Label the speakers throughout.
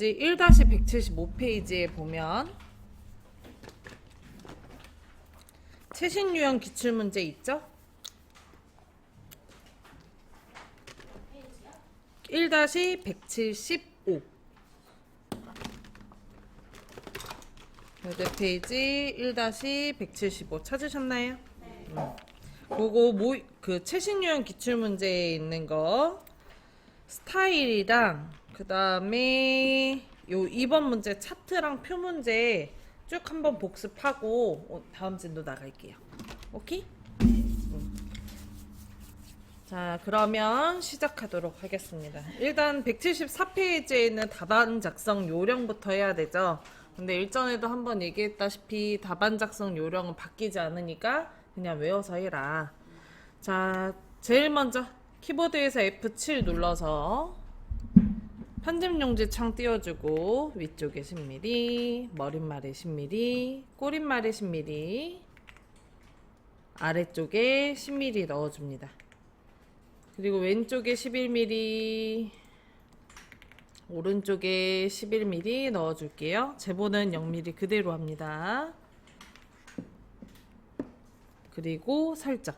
Speaker 1: 1-175페이지에 보면 최신 유형 기출문제 있죠? 1-175 여덟 페이지 1-175 찾으셨나요? 네. 그거 그 최신 유형 기출문제에 있는 거 스타일이랑 그 다음에 요 2번 문제 차트랑 표 문제 쭉 한번 복습하고 다음 진도 나갈게요. 오케이? 자, 그러면 시작하도록 하겠습니다. 일단 174페이지에 있는 답안 작성 요령부터 해야 되죠. 근데 일전에도 한번 얘기했다시피 답안 작성 요령은 바뀌지 않으니까 그냥 외워서 해라. 자, 제일 먼저 키보드에서 F7 눌러서 편집용지 창 띄워주고 위쪽에 10mm, 머릿말에 10mm, 꼬릿말에 10mm, 아래쪽에 10mm 넣어줍니다. 그리고 왼쪽에 11mm, 오른쪽에 11mm 넣어줄게요. 제보는 0mm 그대로 합니다. 그리고 설정.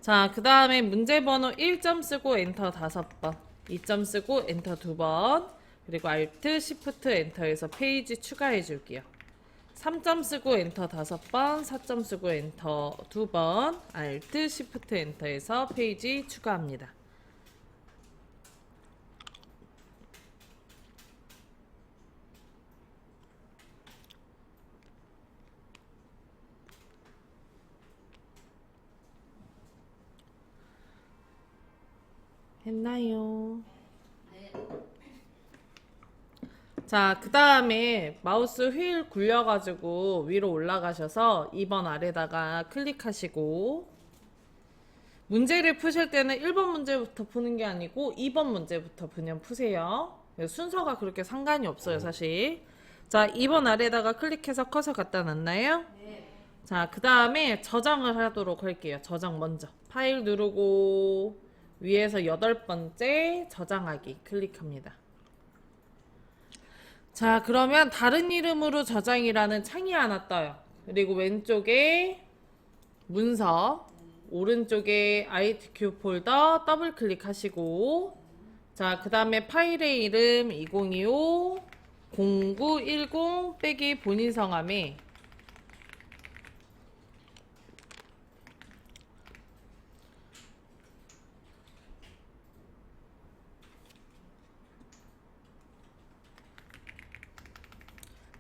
Speaker 1: 자, 그 다음에 문제번호 1점 쓰고 엔터 5번, 2점 쓰고 엔터 2번, 그리고 Alt, Shift, 엔터에서 페이지 추가해 줄게요. 3점 쓰고 엔터 5번, 4점 쓰고 엔터 2번, Alt, Shift, 엔터에서 페이지 추가합니다. 했나요? 네. 자, 그 다음에 마우스 휠 굴려가지고 위로 올라가셔서 2번 아래다가 클릭하시고 문제를 푸실 때는 1번 문제부터 푸는 게 아니고 2번 문제부터 그냥 푸세요. 순서가 그렇게 상관이 없어요, 사실. 자, 2번 아래다가 클릭해서 커서 갖다 놨나요? 네. 자, 그 다음에 저장을 하도록 할게요. 저장 먼저. 파일 누르고 위에서 8번째 저장하기 클릭합니다. 자, 그러면 다른 이름으로 저장이라는 창이 하나 떠요. 그리고 왼쪽에 문서, 오른쪽에 ITQ 폴더 더블 클릭하시고, 자, 그 다음에 파일의 이름 2025 0910 빼기 본인 성함에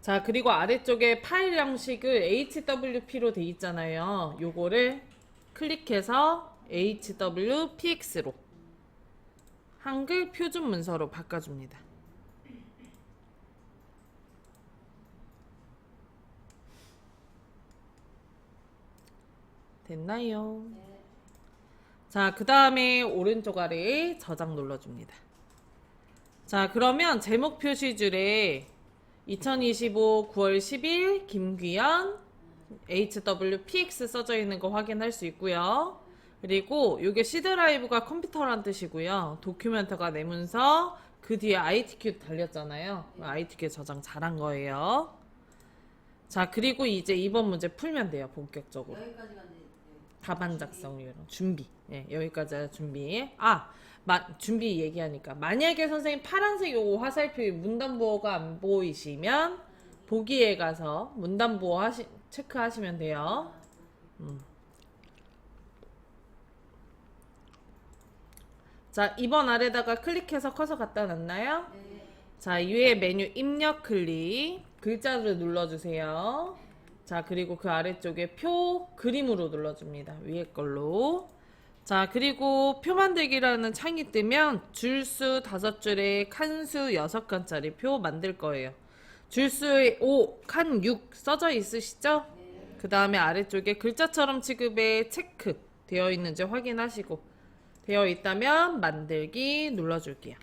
Speaker 1: 자, 그리고 아래쪽에 파일 형식을 HWP로 돼 있잖아요. 요거를 클릭해서 HWPX로 한글 표준 문서로 바꿔줍니다. 됐나요? 네. 자, 그 다음에 오른쪽 아래에 저장 눌러줍니다. 자, 그러면 제목 표시줄에 2025 9월 10일 김귀연 HWPX 써져 있는 거 확인할 수 있고요. 그리고 이게 C 드라이브가 컴퓨터란 뜻이고요. 도큐멘트가 내 문서, 그 뒤에 ITQ 달렸잖아요. ITQ 저장 잘한 거예요. 자, 그리고 이제 이번 문제 풀면 돼요. 본격적으로. 답안 작성 요령 준비. 예, 여기까지 준비. 준비 얘기하니까 만약에 선생님 파란색 요거 화살표 문단부호가 안 보이시면 보기에 가서 문단부호 체크하시면 돼요. 자, 2번 아래다가 클릭해서 커서 갖다 놨나요? 네. 자, 위에 메뉴 입력 클릭 글자를 눌러주세요. 자, 그리고 그 아래쪽에 표 그림으로 눌러줍니다. 위에 걸로. 자, 그리고 표 만들기라는 창이 뜨면 줄수 5줄에 칸수 6칸짜리 표 만들 거예요. 줄수에 5, 칸 6 써져 있으시죠? 네. 그 다음에 아래쪽에 글자처럼 취급에 체크 되어 있는지 확인하시고 되어 있다면 만들기 눌러줄게요.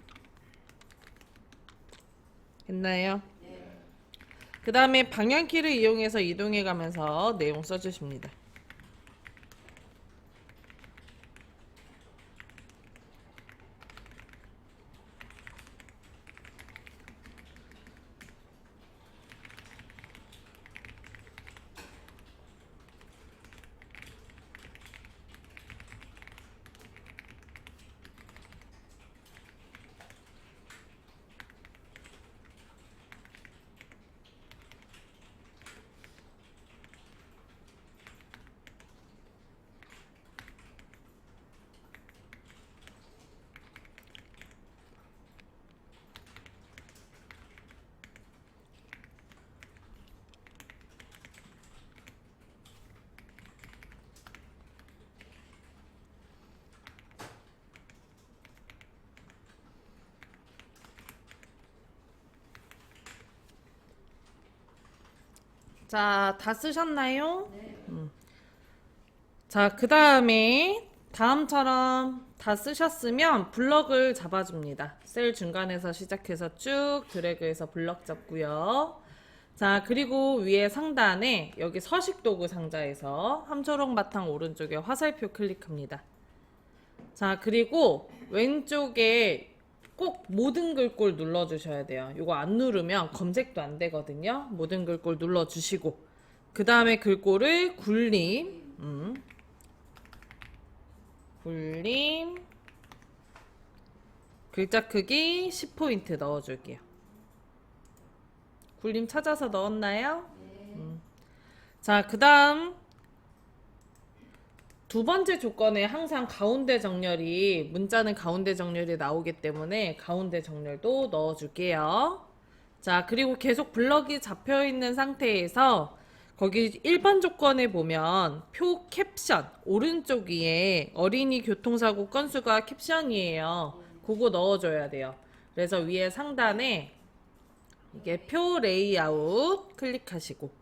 Speaker 1: 했나요? 그 다음에 방향키를 이용해서 이동해 가면서 내용 써주십니다. 자, 다 쓰셨나요? 자, 그 다음에 다음처럼 다 쓰셨으면 블럭을 잡아줍니다. 셀 중간에서 시작해서 쭉 드래그해서 블럭 잡고요. 자, 그리고 위에 상단에 여기 서식도구 상자에서 함초록 바탕 오른쪽에 화살표 클릭합니다. 자, 그리고 왼쪽에 꼭 모든 글꼴 눌러주셔야 돼요. 이거 안 누르면 검색도 안 되거든요. 모든 글꼴 눌러주시고 그 다음에 글꼴을 굴림 글자 크기 10포인트 넣어줄게요. 굴림 찾아서 넣었나요? 자, 그 다음 두 번째 조건에 항상 가운데 정렬이, 문자는 가운데 정렬이 나오기 때문에 가운데 정렬도 넣어줄게요. 자, 그리고 계속 블럭이 잡혀 있는 상태에서 거기 1번 조건에 보면 표 캡션 오른쪽 위에 어린이 교통사고 건수가 캡션이에요. 그거 넣어줘야 돼요. 그래서 위에 상단에 이게 표 레이아웃 클릭하시고,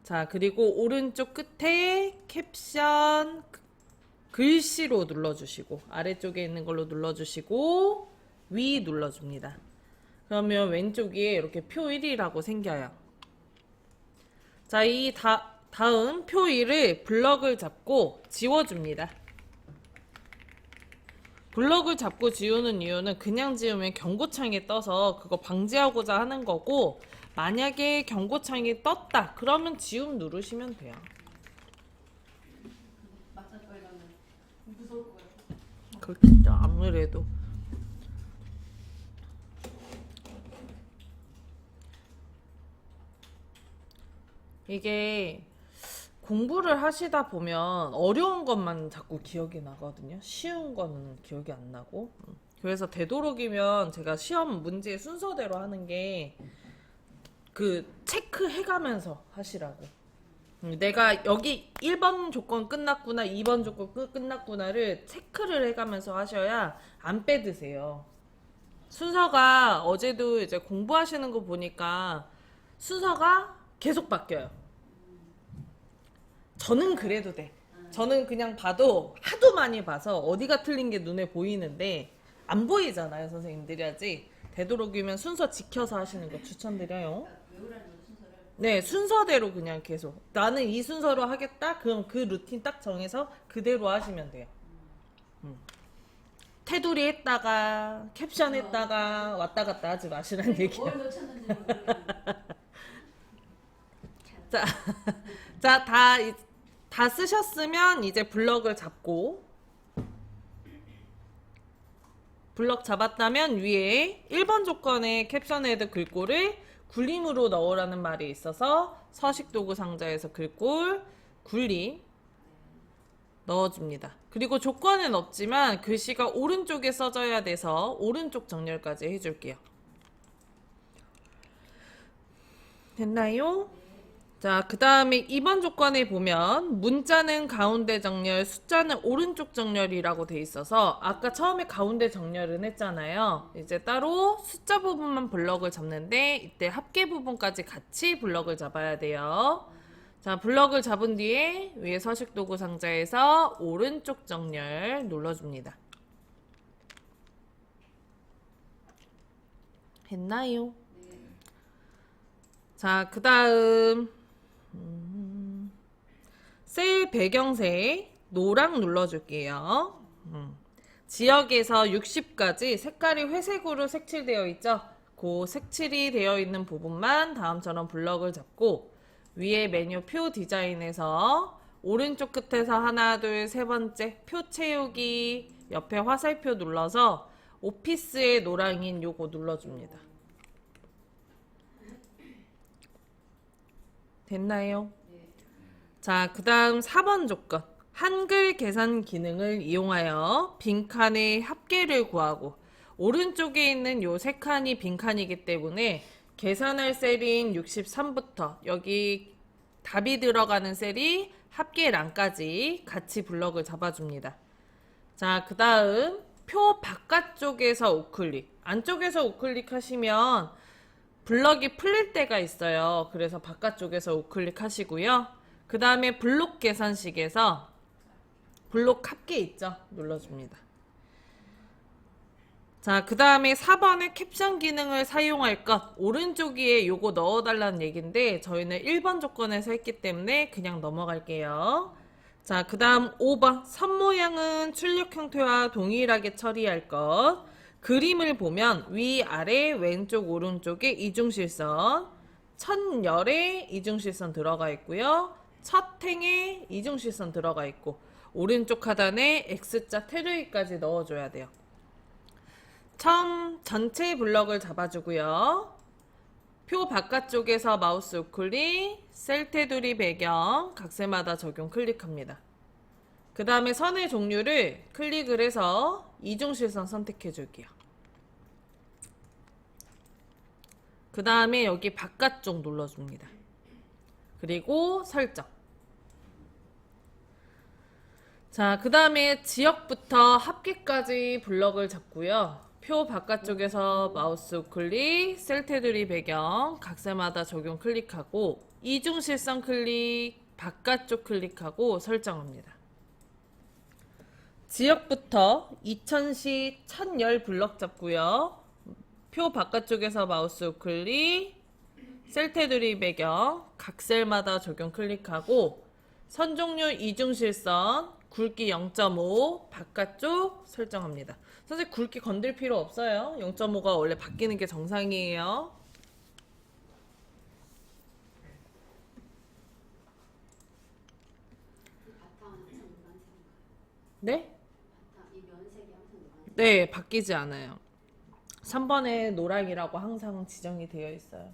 Speaker 1: 자, 그리고 오른쪽 끝에 캡션 글씨로 눌러주시고 아래쪽에 있는 걸로 눌러주시고 위 눌러줍니다. 그러면 왼쪽에 이렇게 표 1이라고 생겨요. 자, 이 다음 표 1을 블럭을 잡고 지워줍니다. 블럭을 잡고 지우는 이유는 그냥 지우면 경고창이 떠서 그거 방지하고자 하는 거고, 만약에 경고창이 떴다 그러면 지움 누르시면 돼요.
Speaker 2: 막상 빨가면 무서울 거예요.
Speaker 1: 그렇겠죠. 아무래도 이게 공부를 하시다 보면 어려운 것만 자꾸 기억이 나거든요. 쉬운 거는 기억이 안 나고. 그래서 되도록이면 제가 시험 문제 순서대로 하는 게 그 체크해가면서 하시라고. 내가 여기 1번 조건 끝났구나, 2번 조건 끝났구나를 체크를 해가면서 하셔야 안 빼드세요. 순서가 어제도 이제 공부하시는 거 보니까 순서가 계속 바뀌어요. 저는 그래도 돼. 저는 그냥 봐도 하도 많이 봐서 어디가 틀린 게 눈에 보이는데 안 보이잖아요, 선생님들이. 아직 되도록이면 순서 지켜서 하시는 거 추천드려요.
Speaker 2: 외우라는 순서를.
Speaker 1: 네, 순서대로 그냥 계속 나는 이 순서로 하겠다. 그럼 그 루틴 딱 정해서 그대로 하시면 돼요. 테두리 했다가 캡션 했다가 왔다 갔다 하지 마시라는 얘기야.
Speaker 2: 뭘 놓쳤는지 모르겠는데.
Speaker 1: 자, 자, 다 쓰셨으면 이제 블럭을 잡고, 블럭 잡았다면 위에 1번 조건의 캡션 헤드 글꼴을 굴림으로 넣으라는 말이 있어서 서식도구 상자에서 글꼴 굴림 넣어줍니다. 그리고 조건은 없지만 글씨가 오른쪽에 써져야 돼서 오른쪽 정렬까지 해줄게요. 됐나요? 자, 그 다음에 2번 조건에 보면 문자는 가운데 정렬, 숫자는 오른쪽 정렬이라고 돼 있어서 아까 처음에 가운데 정렬은 했잖아요. 이제 따로 숫자 부분만 블럭을 잡는데 이때 합계 부분까지 같이 블럭을 잡아야 돼요. 자, 블럭을 잡은 뒤에 위에 서식도구 상자에서 오른쪽 정렬 눌러줍니다. 했나요? 자, 그 다음 셀 배경색 노랑 눌러줄게요. 지역에서 60까지 색깔이 회색으로 색칠되어 있죠. 그 색칠이 되어 있는 부분만 다음처럼 블럭을 잡고 위에 메뉴 표 디자인에서 오른쪽 끝에서 하나, 둘, 세 번째 표 채우기 옆에 화살표 눌러서 오피스의 노랑인 요거 눌러줍니다. 됐나요? 자, 그 다음 4번 조건. 한글 계산 기능을 이용하여 빈칸의 합계를 구하고 오른쪽에 있는 요 세 칸이 빈칸이기 때문에 계산할 셀인 63부터 여기 답이 들어가는 셀이 합계란까지 같이 블럭을 잡아줍니다. 자, 그 다음 표 바깥쪽에서 우클릭. 안쪽에서 우클릭 하시면 블럭이 풀릴 때가 있어요. 그래서 바깥쪽에서 우클릭 하시고요. 그 다음에 블록 계산식에서 블록 합계 있죠? 눌러줍니다. 자, 그 다음에 4번의 캡션 기능을 사용할 것. 오른쪽 위에 요거 넣어달라는 얘기인데 저희는 1번 조건에서 했기 때문에 그냥 넘어갈게요. 자, 그 다음 5번. 선 모양은 출력 형태와 동일하게 처리할 것. 그림을 보면 위, 아래, 왼쪽, 오른쪽에 이중실선. 첫 열에 이중실선 들어가 있고요. 첫 행에 이중실선 들어가 있고 오른쪽 하단에 X자 테두리까지 넣어줘야 돼요. 처음 전체 블럭을 잡아주고요. 표 바깥쪽에서 마우스 우클릭, 셀 테두리 배경, 각색마다 적용 클릭합니다. 그 다음에 선의 종류를 클릭을 해서 이중실선 선택해 줄게요. 그 다음에 여기 바깥쪽 눌러줍니다. 그리고 설정. 자, 그 다음에 지역부터 합계까지 블럭을 잡고요. 표 바깥쪽에서 마우스 우클릭, 셀 테두리 배경, 각색마다 적용 클릭하고 이중실선 클릭, 바깥쪽 클릭하고 설정합니다. 지역부터 2000시 1010 블럭 잡고요. 표 바깥쪽에서 마우스 우클릭, 셀 테두리 배경, 각셀마다 적용 클릭하고 선 종류 이중실선, 굵기 0.5 바깥쪽 설정합니다. 선생님 굵기 건들 필요 없어요. 0.5가 원래 바뀌는 게 정상이에요. 네? 네, 바뀌지 않아요. 3번에 노랑이라고 항상 지정이 되어 있어요.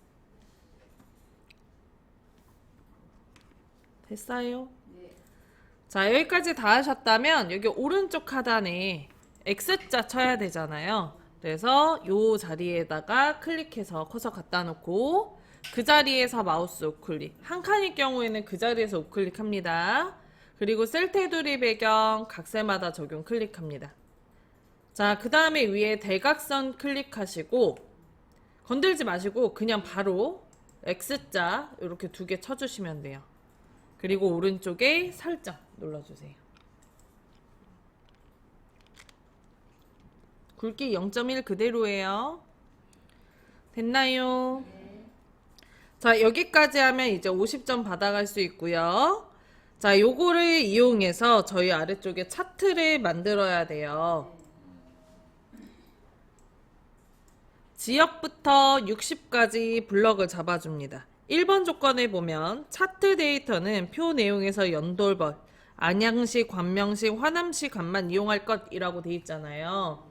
Speaker 1: 됐어요? 자, 여기까지 다 하셨다면 여기 오른쪽 하단에 X자 쳐야 되잖아요. 그래서 요 자리에다가 클릭해서 커서 갖다 놓고 그 자리에서 마우스 우클릭. 한 칸일 경우에는 그 자리에서 우클릭합니다. 그리고 셀 테두리 배경 각색마다 적용 클릭합니다. 자, 그 다음에 위에 대각선 클릭하시고 건들지 마시고 그냥 바로 X자 이렇게 2개 쳐주시면 돼요. 그리고 오른쪽에 설정 눌러주세요. 굵기 0.1 그대로예요. 됐나요? 자, 여기까지 하면 이제 50점 받아갈 수 있고요. 자, 요거를 이용해서 저희 아래쪽에 차트를 만들어야 돼요. 지역부터 60까지 블럭을 잡아줍니다. 1번 조건에 보면 차트 데이터는 표 내용에서 연돌벌, 안양시, 관명시, 화남시 값만 이용할 것이라고 돼 있잖아요.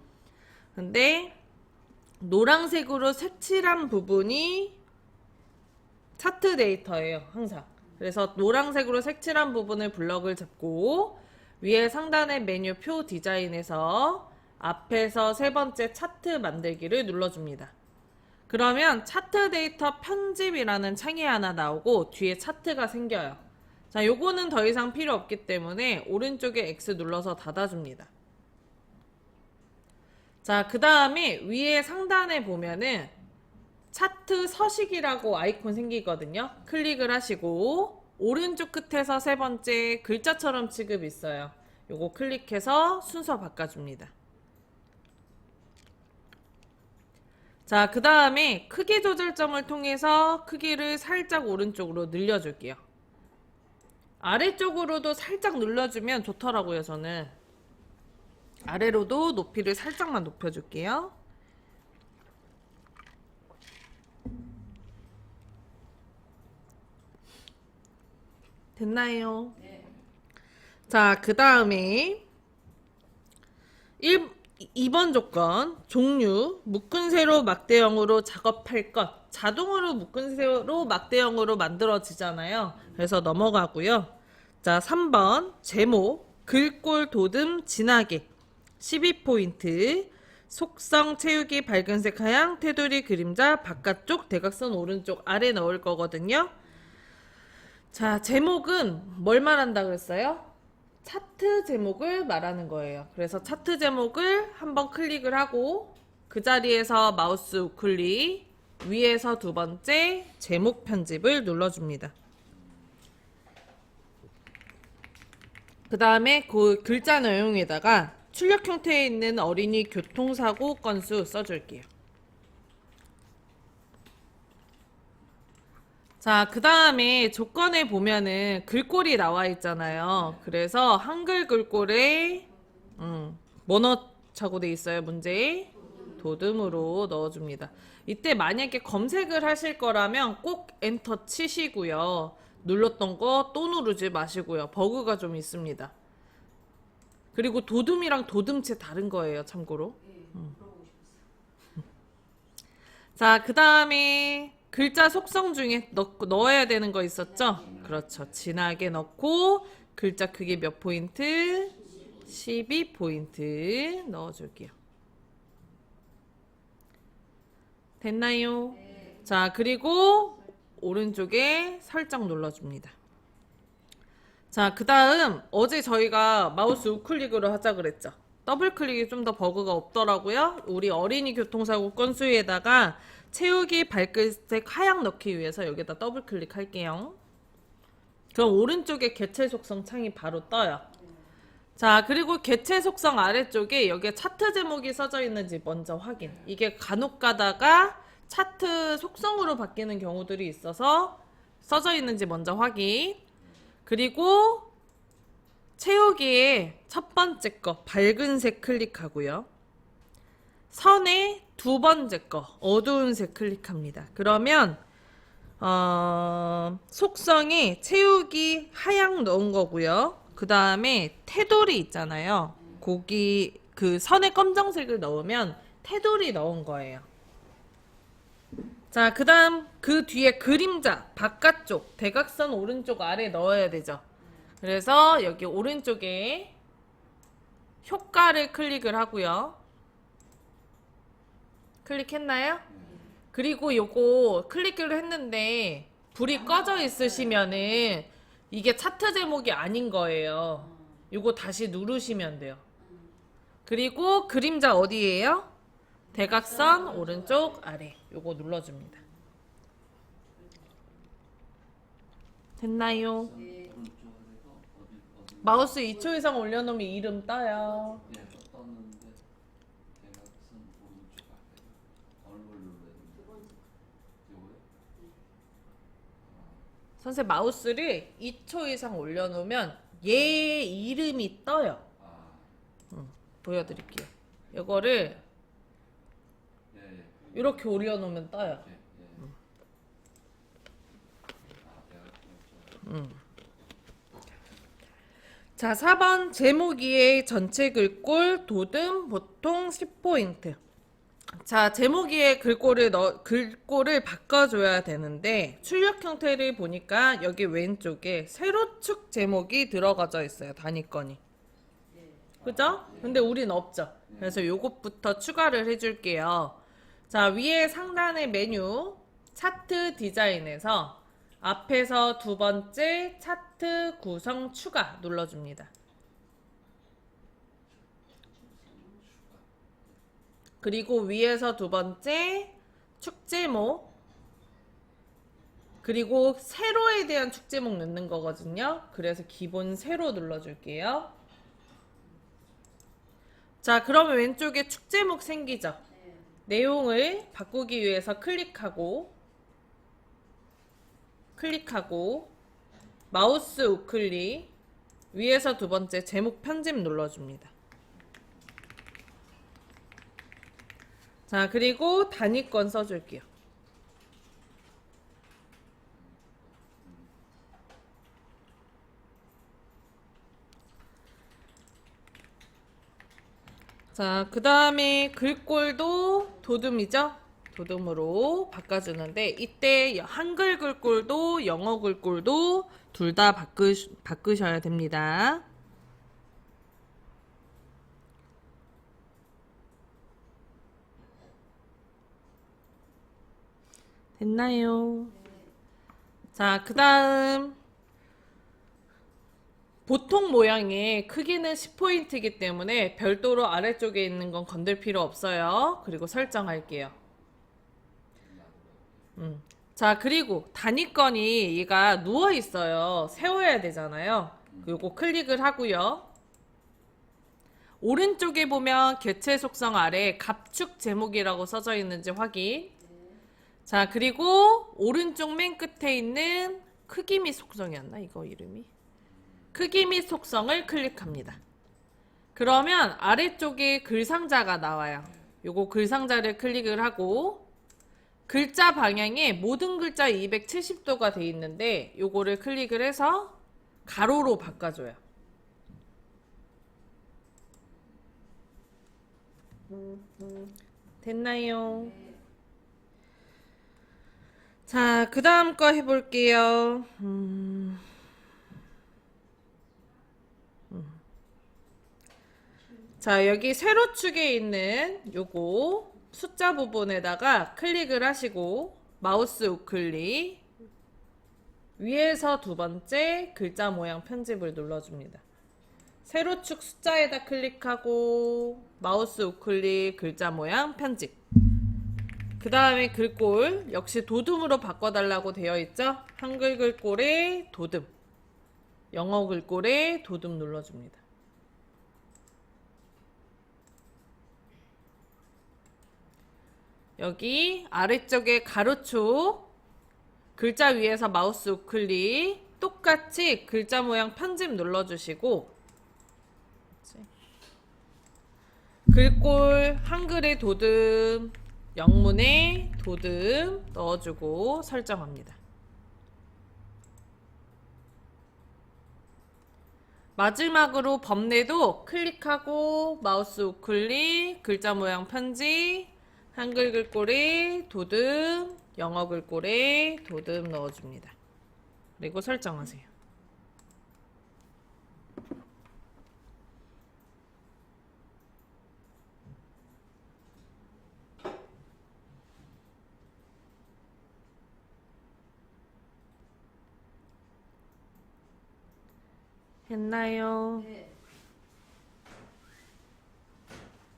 Speaker 1: 근데 노란색으로 색칠한 부분이 차트 데이터예요. 항상. 그래서 노란색으로 색칠한 부분을 블럭을 잡고 위에 상단의 메뉴 표 디자인에서 앞에서 세 번째 차트 만들기를 눌러줍니다. 그러면 차트 데이터 편집이라는 창이 하나 나오고 뒤에 차트가 생겨요. 자, 요거는 더 이상 필요 없기 때문에 오른쪽에 X 눌러서 닫아줍니다. 자, 그 다음에 위에 상단에 보면은 차트 서식이라고 아이콘 생기거든요. 클릭을 하시고 오른쪽 끝에서 세 번째 글자처럼 취급 있어요. 요거 클릭해서 순서 바꿔줍니다. 자, 그 다음에 크기 조절점을 통해서 크기를 살짝 오른쪽으로 늘려줄게요. 아래쪽으로도 살짝 눌러주면 좋더라고요, 저는. 아래로도 높이를 살짝만 높여줄게요. 됐나요?
Speaker 2: 네.
Speaker 1: 자, 그 다음에 2번 조건 종류 묶은 세로 막대형으로 작업할 것 자동으로 묶은 세로 막대형으로 만들어지잖아요. 그래서 넘어가고요. 자, 3번 제목 글꼴 도듬 진하게 12포인트 속성 채우기 밝은색 하양 테두리 그림자 바깥쪽 대각선 오른쪽 아래 넣을 거거든요. 자, 제목은 뭘 말한다 그랬어요? 차트 제목을 말하는 거예요. 그래서 차트 제목을 한번 클릭을 하고 그 자리에서 마우스 우클릭 위에서 두 번째 제목 편집을 눌러줍니다. 그 다음에 그 글자 내용에다가 출력 형태에 있는 어린이 교통사고 건수 써줄게요. 자, 그 다음에 조건에 보면은 글꼴이 나와 있잖아요. 그래서 한글 글꼴에 뭐 넣자고 돼 있어요, 문제에? 도듬으로 넣어줍니다. 이때 만약에 검색을 하실 거라면 꼭 엔터 치시고요. 눌렀던 거 또 누르지 마시고요. 버그가 좀 있습니다. 그리고 도듬이랑 도듬체 다른 거예요, 참고로.
Speaker 2: 물어보고 싶었어요.
Speaker 1: 자, 그 다음에 글자 속성 중에 넣어야 되는 거 있었죠? 그렇죠. 진하게 넣고 글자 크기 몇 포인트? 12포인트 넣어줄게요. 됐나요? 자, 그리고 오른쪽에 살짝 눌러줍니다. 자, 그 다음 어제 저희가 마우스 우클릭으로 하자 그랬죠? 더블 클릭이 좀 더 버그가 없더라고요. 우리 어린이 교통사고 건수에다가 채우기 밝은색 하향 넣기 위해서 여기다 더블 클릭할게요. 그럼 오른쪽에 개체 속성 창이 바로 떠요. 자, 그리고 개체 속성 아래쪽에 여기에 차트 제목이 써져 있는지 먼저 확인. 이게 간혹 가다가 차트 속성으로 바뀌는 경우들이 있어서 써져 있는지 먼저 확인. 그리고 채우기에 첫 번째 거 밝은색 클릭하고요. 선에 두 번째 거 어두운 색 클릭합니다. 그러면 속성이 채우기 하향 넣은 거고요. 그 다음에 테두리 있잖아요. 거기 그 선에 검정색을 넣으면 테두리 넣은 거예요. 자, 그 다음 그 뒤에 그림자 바깥쪽 대각선 오른쪽 아래 넣어야 되죠. 그래서 여기 오른쪽에 효과를 클릭을 하고요. 클릭했나요? 그리고 요거 클릭을 했는데 불이 꺼져 있으시면은 이게 차트 제목이 아닌 거예요. 요거 다시 누르시면 돼요. 그리고 그림자 어디예요? 대각선 오른쪽 아래 요거 눌러줍니다. 됐나요? 마우스 2초 이상 올려놓으면 이름 떠요.
Speaker 3: 예, 떴는데 대각선 오른쪽 아래 어느 걸 눌러야 됩니까? 요거요?
Speaker 1: 선생님 마우스를 2초 이상 올려놓으면 얘 이름이 떠요.
Speaker 3: 아,
Speaker 1: 보여드릴게요. 이거를
Speaker 3: 예, 예.
Speaker 1: 이렇게 올려놓으면 떠요.
Speaker 3: 예, 예. 아, 대각선 오른쪽.
Speaker 1: 자, 4번 제목이의 전체 글꼴 도듬 보통 10포인트. 자, 제목이의 글꼴을 바꿔줘야 되는데 출력 형태를 보니까 여기 왼쪽에 세로축 제목이 들어가져 있어요. 단위권이. 그죠? 근데 우린 없죠. 그래서 요것부터 추가를 해줄게요. 자, 위에 상단의 메뉴 차트 디자인에서 앞에서 두 번째 차트 구성 추가 눌러줍니다. 그리고 위에서 두 번째 축제목 그리고 세로에 대한 축제목 넣는 거거든요. 그래서 기본 세로 눌러줄게요. 자, 그러면 왼쪽에 축제목 생기죠? 내용을 바꾸기 위해서 클릭하고 마우스 우클릭 위에서 두 번째 제목 편집 눌러줍니다. 자, 그리고 단위권 써줄게요. 자, 그 다음에 글꼴도 도둠이죠? 도둠으로 바꿔주는데 이때 한글 글꼴도 영어 글꼴도 둘 다 바꾸셔야 됩니다. 됐나요? 자, 그 다음 보통 모양의 크기는 10포인트이기 때문에 별도로 아래쪽에 있는 건 건들 필요 없어요. 그리고 설정할게요. 자, 그리고 단위권이 얘가 누워 있어요. 세워야 되잖아요. 요거 클릭을 하고요. 오른쪽에 보면 개체 속성 아래 갑축 제목이라고 써져 있는지 확인. 자, 그리고 오른쪽 맨 끝에 있는 크기 및 속성이었나? 이거 이름이? 크기 및 속성을 클릭합니다. 그러면 아래쪽에 글상자가 나와요. 요거 글상자를 클릭을 하고 글자 방향에 모든 글자 270도가 돼 있는데 요거를 클릭을 해서 가로로 바꿔줘요. 됐나요? 자, 그 다음 거 해볼게요. 자, 여기 세로축에 있는 요거 숫자 부분에다가 클릭을 하시고 마우스 우클릭 위에서 두 번째 글자 모양 편집을 눌러줍니다. 세로축 숫자에다 클릭하고 마우스 우클릭 글자 모양 편집. 그 다음에 글꼴 역시 도둠으로 바꿔달라고 되어 있죠? 한글 글꼴에 도둠, 영어 글꼴에 도둠 눌러줍니다. 여기 아래쪽에 가로축 글자 위에서 마우스 우클릭 똑같이 글자 모양 편집 눌러주시고 글꼴 한글에 도둠, 영문에 도둠 넣어주고 설정합니다. 마지막으로 범례도 클릭하고 마우스 우클릭 글자 모양 편집 한글 글꼴에 도둠, 영어 글꼴에 도둠 넣어줍니다. 그리고 설정하세요. 했나요?
Speaker 2: 네.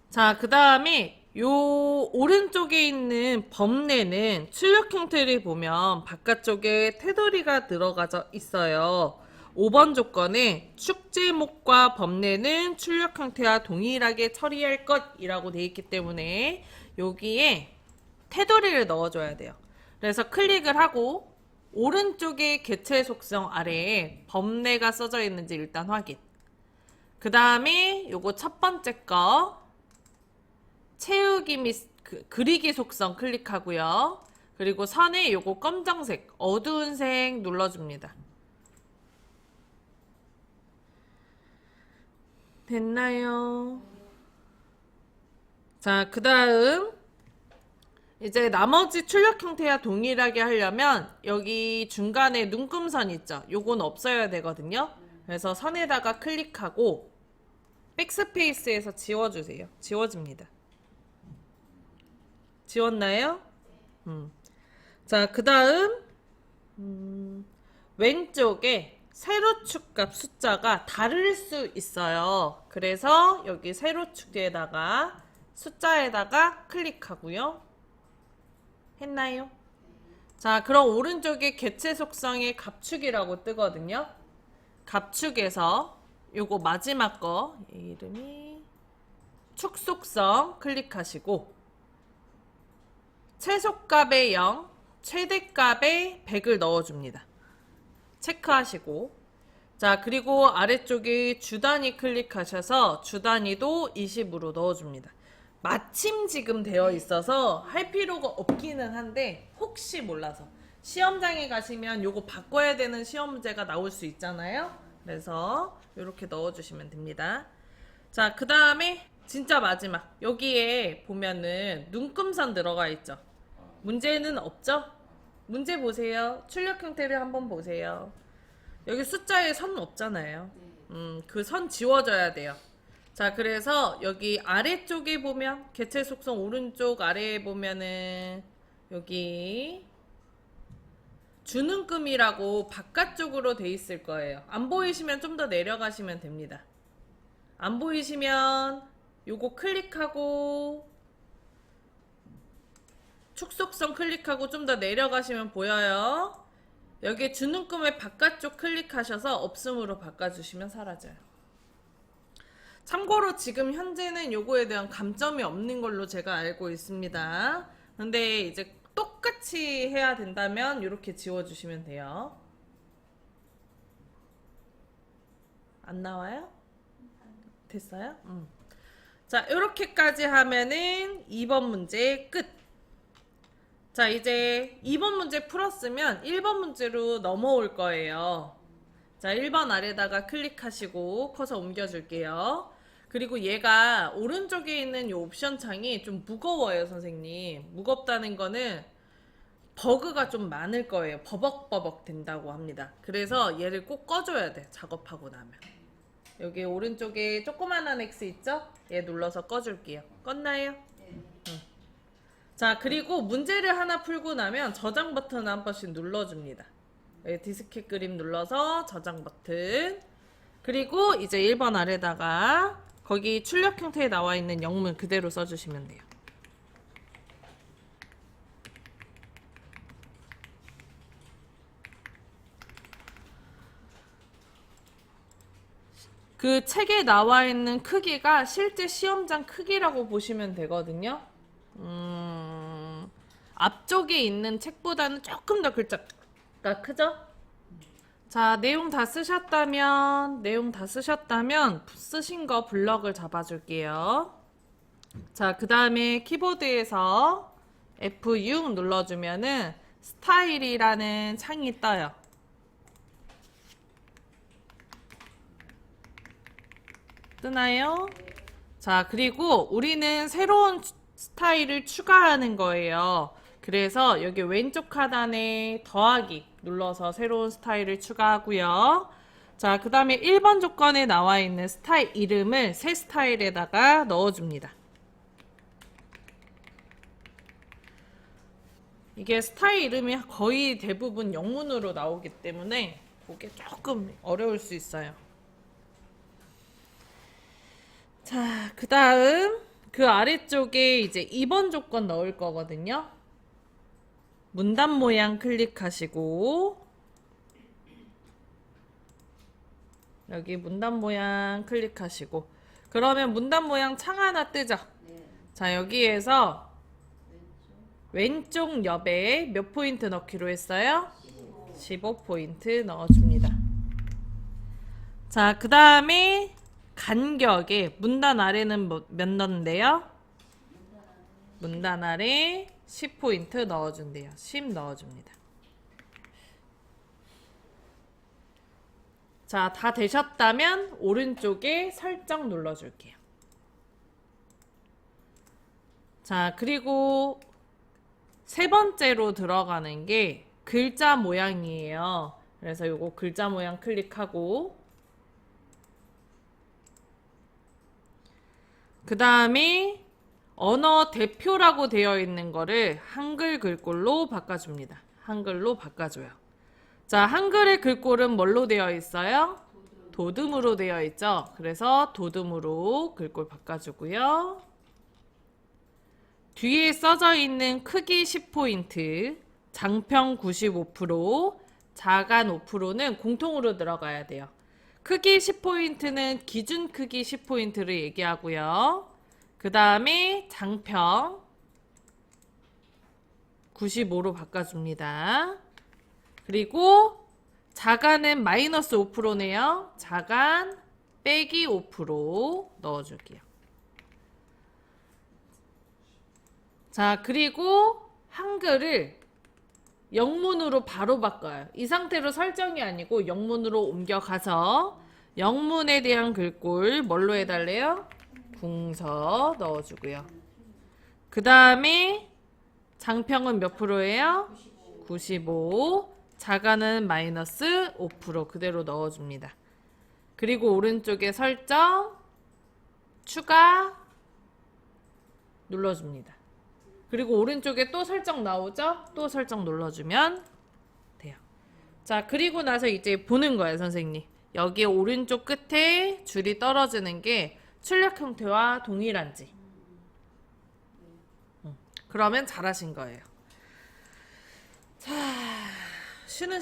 Speaker 1: 자, 그 다음에 요 오른쪽에 있는 범례는 출력 형태를 보면 바깥쪽에 테두리가 들어가져 있어요. 5번 조건에 축 제목과 범례는 출력 형태와 동일하게 처리할 것이라고 되어 있기 때문에 여기에 테두리를 넣어줘야 돼요. 그래서 클릭을 하고 오른쪽에 개체 속성 아래에 범례가 써져 있는지 일단 확인. 그 다음에 요거 첫 번째 거 채우기 및 그리기 속성 클릭하고요. 그리고 선에 요거 검정색, 어두운 색 눌러줍니다. 됐나요? 자, 그 다음 이제 나머지 출력 형태와 동일하게 하려면 여기 중간에 눈금선 있죠? 요건 없어야 되거든요. 그래서 선에다가 클릭하고 백스페이스에서 지워주세요. 지워집니다. 지웠나요? 자, 그 다음 왼쪽에 세로축 값 숫자가 다를 수 있어요. 그래서 여기 세로축 뒤에다가 숫자에다가 클릭하고요. 했나요? 자, 그럼 오른쪽에 개체 속성의 갑축이라고 뜨거든요. 갑축에서 요거 마지막 거 이름이 축 속성 클릭하시고 최소값에 0, 최대값에 100을 넣어줍니다. 체크하시고. 자, 그리고 아래쪽에 주 단위 클릭하셔서 주 단위도 20으로 넣어줍니다. 마침 지금 되어 있어서 할 필요가 없기는 한데 혹시 몰라서 시험장에 가시면 요거 바꿔야 되는 시험 문제가 나올 수 있잖아요. 그래서 이렇게 넣어주시면 됩니다. 자, 그 다음에 진짜 마지막 여기에 보면은 눈금선 들어가 있죠. 문제는 없죠? 문제 보세요. 출력 형태를 한번 보세요. 여기 숫자에 선 없잖아요. 그 선 지워져야 돼요. 자, 그래서 여기 아래쪽에 보면 개체 속성 오른쪽 아래에 보면은 여기 주눈금이라고 바깥쪽으로 돼 있을 거예요. 안 보이시면 좀 더 내려가시면 됩니다. 안 보이시면 요거 클릭하고 축소성 클릭하고 좀 더 내려가시면 보여요. 여기 주눈금의 바깥쪽 클릭하셔서 없음으로 바꿔주시면 사라져요. 참고로 지금 현재는 요거에 대한 감점이 없는 걸로 제가 알고 있습니다. 근데 이제 똑같이 해야 된다면 이렇게 지워주시면 돼요. 안 나와요? 됐어요? 자, 이렇게까지 하면은 2번 문제 끝. 자, 이제 2번 문제 풀었으면 1번 문제로 넘어올 거예요. 자, 1번 아래다가 클릭하시고 커서 옮겨줄게요. 그리고 얘가 오른쪽에 있는 이 옵션 창이 좀 무거워요, 선생님. 무겁다는 거는 버그가 좀 많을 거예요. 버벅버벅 된다고 합니다. 그래서 얘를 꼭 꺼줘야 돼, 작업하고 나면. 여기 오른쪽에 조그만한 X 있죠? 얘 눌러서 꺼줄게요. 껐나요? 자, 그리고 문제를 하나 풀고 나면 저장 버튼을 한 번씩 눌러줍니다. 디스켓 그림 눌러서 저장 버튼. 그리고 이제 1번 아래다가 거기 출력 형태에 나와 있는 영문 그대로 써주시면 돼요. 그 책에 나와 있는 크기가 실제 시험장 크기라고 보시면 되거든요. 앞쪽에 있는 책보다는 조금 더 글자가 크죠? 자, 내용 다 쓰셨다면 쓰신 거 블럭을 잡아줄게요. 자, 그 다음에 키보드에서 F6 눌러주면은 스타일이라는 창이 떠요. 뜨나요? 자, 그리고 우리는 새로운 스타일을 추가하는 거예요. 그래서 여기 왼쪽 하단에 더하기 눌러서 새로운 스타일을 추가하고요. 자, 그 다음에 1번 조건에 나와 있는 스타일 이름을 새 스타일에다가 넣어줍니다. 이게 스타일 이름이 거의 대부분 영문으로 나오기 때문에 그게 조금 어려울 수 있어요. 자, 그 다음 그 아래쪽에 이제 2번 조건 넣을 거거든요. 문단 모양 클릭하시고 여기 문단 모양 클릭하시고 그러면 문단 모양 창 하나 뜨죠?
Speaker 2: 네.
Speaker 1: 자, 여기에서 왼쪽 옆에 몇 포인트 넣기로 했어요? 15포인트 넣어줍니다. 자, 그 다음에 간격에 문단 아래는 몇 넣는데요? 문단 아래 10포인트 넣어준대요. 10 넣어줍니다. 자, 다 되셨다면 오른쪽에 설정 눌러줄게요. 자, 그리고 세 번째로 들어가는 게 글자 모양이에요. 그래서 요거 글자 모양 클릭하고 그 다음에 언어 대표라고 되어 있는 거를 한글 글꼴로 바꿔줍니다. 한글로 바꿔줘요. 자, 한글의 글꼴은 뭘로 되어 있어요? 도듬으로 되어 있죠. 그래서 도듬으로 글꼴 바꿔주고요. 뒤에 써져 있는 크기 10포인트, 장평 95%, 자간 5%는 공통으로 들어가야 돼요. 크기 10포인트는 기준 크기 10포인트를 얘기하고요. 그 다음에 장평 95로 바꿔줍니다. 그리고 자간은 마이너스 5%네요. 자간 빼기 5% 넣어줄게요. 자, 그리고 한글을 영문으로 바로 바꿔요. 이 상태로 설정이 아니고 영문으로 옮겨가서 영문에 대한 글꼴 뭘로 해달래요? 궁서 넣어주고요. 그 다음에 장평은 몇 프로예요? 95. 자간은 마이너스 5% 그대로 넣어줍니다. 그리고 오른쪽에 설정 추가 눌러줍니다. 그리고 오른쪽에 또 설정 나오죠? 또 설정 눌러주면 돼요. 자, 그리고 나서 이제 보는 거예요, 선생님. 여기 오른쪽 끝에 줄이 떨어지는 게 출력 형태와 동일한지. 그러면 잘하신 거예요. 자, 쉬는